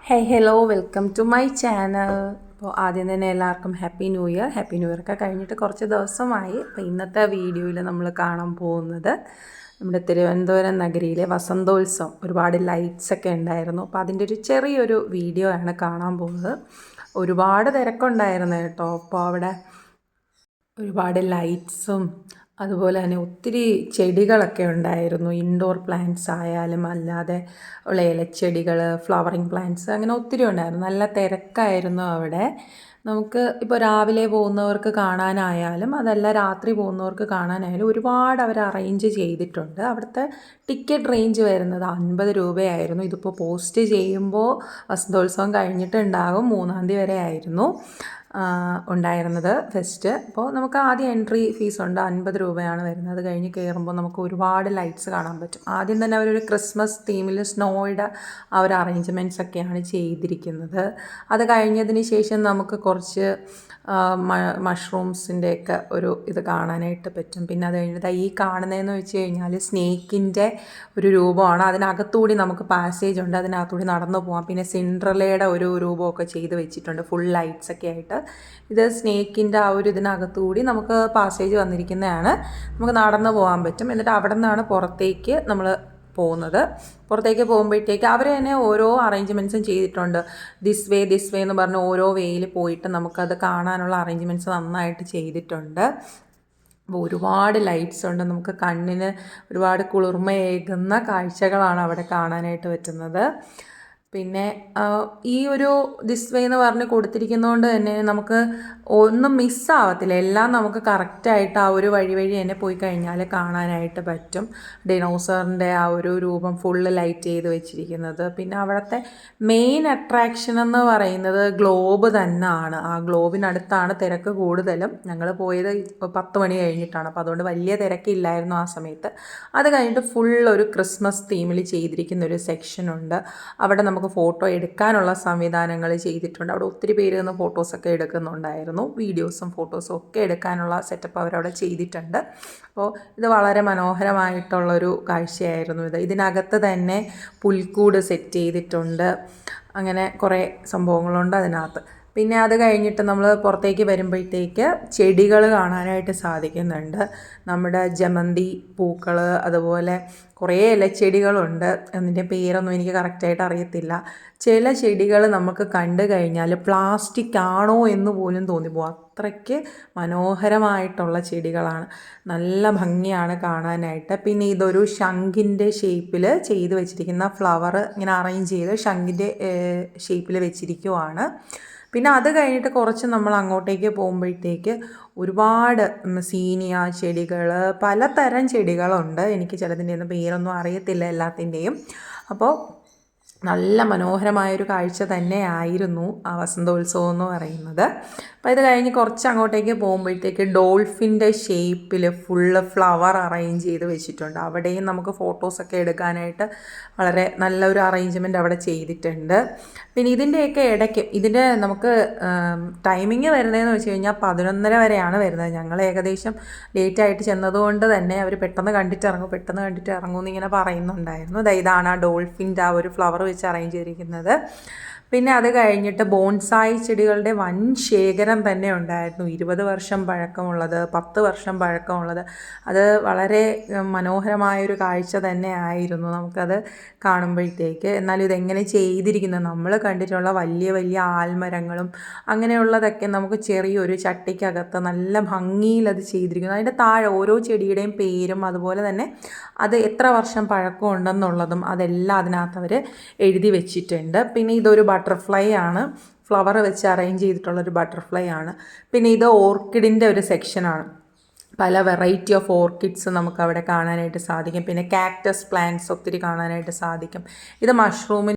Hello welcome to my channel. അപ്പോൾ ആദ്യം തന്നെ എല്ലാവർക്കും happy new year. Happy new year ഒക്കെ കഴിഞ്ഞിട്ട് കുറച്ച് ദിവസമായി. അപ്പോൾ ഇന്നത്തെ വീഡിയോയിൽ നമ്മൾ കാണാൻ പോകുന്നത് നമ്മുടെ തിരുവനന്തപുരം നഗരിയിലെ വസന്തോത്സവം. ഒരുപാട് ലൈറ്റ്സ് ഒക്കെ ഉണ്ടായിരുന്നു. അപ്പോൾ അതിൻ്റെ ഒരു ചെറിയൊരു വീഡിയോ ആണ് കാണാൻ പോകുന്നത്. ഒരുപാട് തിരക്കുണ്ടായിരുന്നു കേട്ടോ. അപ്പോൾ അവിടെ ഒരുപാട് ലൈറ്റ്സും അതുപോലെ തന്നെ ഒത്തിരി ചെടികളൊക്കെ ഉണ്ടായിരുന്നു. ഇൻഡോർ പ്ലാന്റ്സ് ആയാലും അല്ലാതെ ഉള്ള ഇലച്ചെടികൾ, ഫ്ലവറിങ് പ്ലാന്റ്സ്, അങ്ങനെ ഒത്തിരി ഉണ്ടായിരുന്നു. നല്ല തിരക്കായിരുന്നു അവിടെ. നമുക്ക് ഇപ്പോൾ രാവിലെ പോകുന്നവർക്ക് കാണാനായാലും അതല്ല രാത്രി പോകുന്നവർക്ക് കാണാനായാലും ഒരുപാട് അവർ അറേഞ്ച് ചെയ്തിട്ടുണ്ട്. അവിടുത്തെ ടിക്കറ്റ് റേഞ്ച് വരുന്നത് 50 രൂപയായിരുന്നു. ഇതിപ്പോൾ പോസ്റ്റ് ചെയ്യുമ്പോൾ വസന്തോത്സവം കഴിഞ്ഞിട്ടുണ്ടാകും. 3-ാം തീയതി വരെ ആയിരുന്നു ഉണ്ടായിരുന്നത് ഫെസ്റ്റ്. അപ്പോൾ നമുക്ക് ആദ്യം എൻട്രി ഫീസ് ഉണ്ട്, 50 രൂപയാണ് വരുന്നത്. അത് കഴിഞ്ഞ് കയറുമ്പോൾ നമുക്ക് ഒരുപാട് ലൈറ്റ്സ് കാണാൻ പറ്റും. ആദ്യം തന്നെ അവരൊരു ക്രിസ്മസ് തീമിൽ സ്നോയുടെ ആ ഒരു അറേഞ്ച്മെൻറ്റ്സ് ഒക്കെയാണ് ചെയ്തിരിക്കുന്നത്. അത് കഴിഞ്ഞതിന് ശേഷം നമുക്ക് കുറച്ച് മഷ്റൂംസിൻ്റെയൊക്കെ ഒരു ഇത് കാണാനായിട്ട് പറ്റും. പിന്നെ അത് കഴിഞ്ഞിട്ട് ഈ കാണുന്നതെന്ന് വെച്ച് കഴിഞ്ഞാൽ സ്നേക്കിൻ്റെ ഒരു രൂപമാണ്. അതിനകത്തുകൂടി നമുക്ക് പാസേജ് ഉണ്ട്, അതിനകത്തുകൂടി നടന്നു പോകാം. പിന്നെ സിൻഡ്രലയുടെ ഒരു രൂപമൊക്കെ ചെയ്ത് വെച്ചിട്ടുണ്ട്, ഫുൾ ലൈറ്റ്സ് ഒക്കെ ആയിട്ട്. ഇത് സ്നേക്കിൻ്റെ ആ ഒരു ഇതിനകത്തുകൂടി നമുക്ക് പാസേജ് വന്നിരിക്കുന്നതാണ്. നമുക്ക് നടന്നു പോകാൻ പറ്റും. എന്നിട്ട് അവിടെ നിന്നാണ് പുറത്തേക്ക് നമ്മൾ പോകുന്നത്. പുറത്തേക്ക് പോകുമ്പോഴത്തേക്ക് അവർ തന്നെ ഓരോ അറേഞ്ച്മെൻറ്റ്സും ചെയ്തിട്ടുണ്ട്. ദിസ് വേ എന്ന് പറഞ്ഞ് ഓരോ വേയിൽ പോയിട്ട് നമുക്കത് കാണാനുള്ള അറേഞ്ച്മെൻറ്റ്സ് നന്നായിട്ട് ചെയ്തിട്ടുണ്ട്. അപ്പോൾ ഒരുപാട് ലൈറ്റ്സ് ഉണ്ട്. നമുക്ക് കണ്ണിന് ഒരുപാട് കുളിർമയേകുന്ന കാഴ്ചകളാണ് അവിടെ കാണാനായിട്ട് പറ്റുന്നത്. പിന്നെ ഈ ഒരു ദിസ് വേ എന്ന് പറഞ്ഞ് കൊടുത്തിരിക്കുന്നതുകൊണ്ട് തന്നെ നമുക്ക് ഒന്നും മിസ്സാവത്തില്ല. എല്ലാം നമുക്ക് കറക്റ്റായിട്ട് ആ ഒരു വഴി തന്നെ പോയി കഴിഞ്ഞാൽ കാണാനായിട്ട് പറ്റും. ഡിനോസറിൻ്റെ ആ ഒരു രൂപം ഫുള്ള് ലൈറ്റ് ചെയ്ത് വെച്ചിരിക്കുന്നത്. പിന്നെ അവിടുത്തെ മെയിൻ അട്രാക്ഷൻ എന്ന് പറയുന്നത് ഗ്ലോബ് തന്നെയാണ്. ആ ഗ്ലോബിനടുത്താണ് തിരക്ക് കൂടുതലും. ഞങ്ങൾ പോയത് 10 മണി കഴിഞ്ഞിട്ടാണ്. അപ്പോൾ അതുകൊണ്ട് വലിയ തിരക്കില്ലായിരുന്നു ആ സമയത്ത്. അത് കഴിഞ്ഞിട്ട് ഫുൾ ഒരു ക്രിസ്മസ് തീമിൽ ചെയ്തിരിക്കുന്ന ഒരു സെക്ഷനുണ്ട്. അവിടെ നമുക്ക് ഫോട്ടോ എടുക്കാനുള്ള സംവിധാനങ്ങൾ ചെയ്തിട്ടുണ്ട്. അവിടെ ഒത്തിരി പേര് നിന്ന് ഫോട്ടോസൊക്കെ എടുക്കുന്നുണ്ടായിരുന്നു. വീഡിയോസും ഫോട്ടോസും ഒക്കെ എടുക്കാനുള്ള സെറ്റപ്പ് അവരവിടെ ചെയ്തിട്ടുണ്ട്. അപ്പോൾ ഇത് വളരെ മനോഹരമായിട്ടുള്ളൊരു കാഴ്ചയായിരുന്നു. ഇതിനകത്ത് തന്നെ പുൽക്കൂട് സെറ്റ് ചെയ്തിട്ടുണ്ട്. അങ്ങനെ കുറേ സംഭവങ്ങളുണ്ട് അതിനകത്ത്. പിന്നെ അത് കഴിഞ്ഞിട്ട് നമ്മൾ പുറത്തേക്ക് വരുമ്പോഴത്തേക്ക് ചെടികൾ കാണാനായിട്ട് സാധിക്കുന്നുണ്ട്. നമ്മുടെ ജമന്തി പൂക്കൾ, അതുപോലെ കുറേ ഇലച്ചെടികളുണ്ട്. അതിൻ്റെ പേരൊന്നും എനിക്ക് കറക്റ്റായിട്ട് അറിയത്തില്ല. ചില ചെടികൾ നമുക്ക് കണ്ടു കഴിഞ്ഞാൽ പ്ലാസ്റ്റിക് ആണോ എന്ന് പോലും തോന്നിപ്പോകും. അത്രയ്ക്ക് മനോഹരമായിട്ടുള്ള ചെടികളാണ്. നല്ല ഭംഗിയാണ് കാണാനായിട്ട്. പിന്നെ ഇതൊരു ശംഖിൻ്റെ ഷേപ്പിൽ ചെയ്ത് വെച്ചിരിക്കുന്ന ഫ്ലവർ ഇങ്ങനെ അറേഞ്ച് ചെയ്ത് ശംഖിൻ്റെ ഷേപ്പിൽ വെച്ചിരിക്കുവാണ്. പിന്നെ അത് കഴിഞ്ഞിട്ട് കുറച്ച് നമ്മൾ അങ്ങോട്ടേക്ക് പോകുമ്പോഴത്തേക്ക് ഒരുപാട് സീനിയ ചെടികൾ, പലതരം ചെടികളുണ്ട്. എനിക്ക് ചിലതിൻ്റെ ഒന്നും പേരൊന്നും അറിയത്തില്ല എല്ലാത്തിൻ്റെയും. അപ്പോൾ നല്ല മനോഹരമായൊരു കാഴ്ച തന്നെയായിരുന്നു ആ വസന്തോത്സവം എന്ന് പറയുന്നത്. അപ്പോൾ ഇത് കഴിഞ്ഞ് കുറച്ച് അങ്ങോട്ടേക്ക് പോകുമ്പോഴത്തേക്ക് ഡോൾഫിൻ്റെ ഷേപ്പിൽ ഫുള്ള് ഫ്ലവർ അറേഞ്ച് ചെയ്ത് വെച്ചിട്ടുണ്ട്. അവിടെയും നമുക്ക് ഫോട്ടോസൊക്കെ എടുക്കാനായിട്ട് വളരെ നല്ലൊരു അറേഞ്ച്മെൻറ്റ് അവിടെ ചെയ്തിട്ടുണ്ട്. പിന്നെ ഇതിൻ്റെയൊക്കെ ഇടയ്ക്ക് ഇതിൻ്റെ നമുക്ക് ടൈമിങ് വരുന്നതെന്ന് വെച്ച് കഴിഞ്ഞാൽ 11:30 വരെയാണ് വരുന്നത്. ഞങ്ങൾ ഏകദേശം ലേറ്റായിട്ട് ചെന്നതുകൊണ്ട് തന്നെ അവർ പെട്ടെന്ന് കണ്ടിട്ട് ഇറങ്ങും എന്നിങ്ങനെ പറയുന്നുണ്ടായിരുന്നു. ഇതാണ് ആ ഡോൾഫിൻ്റെ ആ ഒരു ഫ്ലവർ വെച്ച് അറേഞ്ച് ചെയ്തിരിക്കുന്നത്. പിന്നെ അത് കഴിഞ്ഞിട്ട് ബോൺസായി ചെടികളുടെ വൻ ശേഖരം തന്നെ ഉണ്ടായിരുന്നു. 20 വർഷം പഴക്കമുള്ളത്, 10 വർഷം പഴക്കമുള്ളത്. അത് വളരെ മനോഹരമായൊരു കാഴ്ച തന്നെ ആയിരുന്നു നമുക്കത് കാണുമ്പോഴത്തേക്ക്. എന്നാലും ഇതെങ്ങനെ ചെയ്തിരിക്കുന്നത്, നമ്മൾ കണ്ടിട്ടുള്ള വലിയ വലിയ ആൽമരങ്ങളും അങ്ങനെയുള്ളതൊക്കെ നമുക്ക് ചെറിയൊരു ചട്ടിക്കകത്ത് നല്ല ഭംഗിയിൽ അത് ചെയ്തിരിക്കുന്നു. അതിൻ്റെ താഴെ ഓരോ ചെടിയുടെയും പേരും അതുപോലെ തന്നെ അത് എത്ര വർഷം പഴക്കം ഉണ്ടെന്നുള്ളതും അതെല്ലാം അതിനകത്ത് അവർ എഴുതി വെച്ചിട്ടുണ്ട്. പിന്നെ ഇതൊരു ബട്ടർഫ്ലൈ ആണ്, ഫ്ലവർ വെച്ച് അറേഞ്ച് ചെയ്തിട്ടുള്ളൊരു ബട്ടർഫ്ലൈ ആണ്. പിന്നെ ഇത് ഓർക്കിഡിൻ്റെ ഒരു സെക്ഷനാണ്. പല വെറൈറ്റി ഓഫ് ഓർക്കിഡ്സ് നമുക്ക് അവിടെ കാണാനായിട്ട് സാധിക്കും. പിന്നെ കാക്ടസ് പ്ലാന്റ്സ് ഒത്തിരി കാണാനായിട്ട് സാധിക്കും. ഇത് മഷ്റൂമിന്